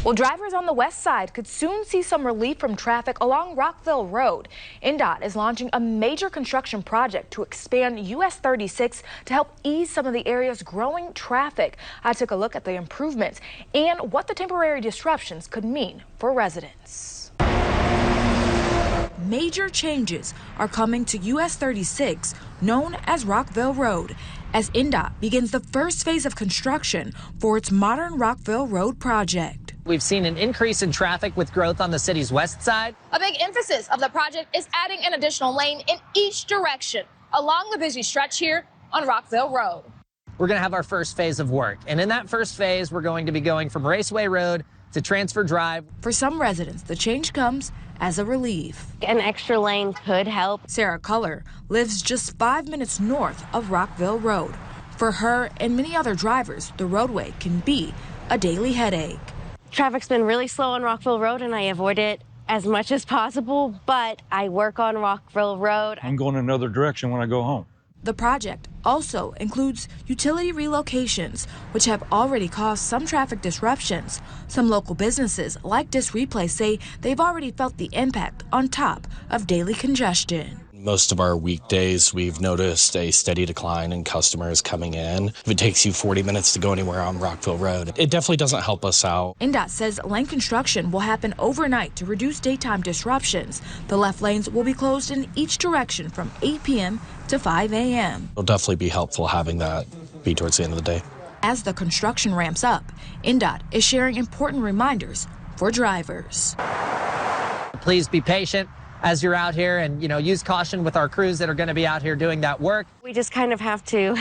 Well, drivers on the west side could soon see some relief from traffic along Rockville Road. INDOT is launching a major construction project to expand US 36 to help ease some of the area's growing traffic. I took a look at the improvements and what the temporary disruptions could mean for residents. Major changes are coming to US 36, known as Rockville Road, as INDOT begins the first phase of construction for its modern Rockville Road project. We've seen an increase in traffic with growth on the city's west side. A big emphasis of the project is adding an additional lane in each direction along the busy stretch here on Rockville Road. We're going to have our first phase of work, and in that first phase, we're going to be going from Raceway Road to Transfer Drive. For some residents, the change comes as a relief. An extra lane could help. Sarah Culler lives just 5 minutes north of Rockville Road. For her and many other drivers, the roadway can be a daily headache. Traffic's been really slow on Rockville Road, and I avoid it as much as possible, but I work on Rockville Road. I'm going another direction when I go home. The project also includes utility relocations, which have already caused some traffic disruptions. Some local businesses like Dis Replay say they've already felt the impact on top of daily congestion. Most of our weekdays, we've noticed a steady decline in customers coming in. If it takes you 40 minutes to go anywhere on Rockville Road, it definitely doesn't help us out. INDOT says lane construction will happen overnight to reduce daytime disruptions. The left lanes will be closed in each direction from 8 p.m. to 5 a.m. It'll definitely be helpful having that be towards the end of the day. As the construction ramps up, INDOT is sharing important reminders for drivers. Please be patient as you're out here and, use caution with our crews that are going to be out here doing that work. We just kind of have to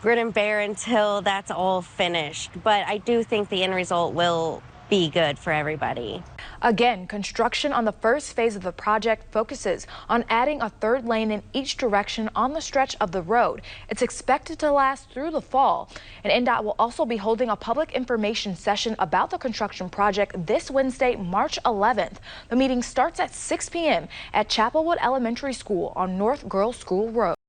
grit and bear until that's all finished. But I do think the end result will be good for everybody. Again, construction on the first phase of the project focuses on adding a third lane in each direction on the stretch of the road. It's expected to last through the fall. And INDOT will also be holding a public information session about the construction project this Wednesday, March 11th. The meeting starts at 6 p.m. at Chapelwood Elementary School on North Girls School Road.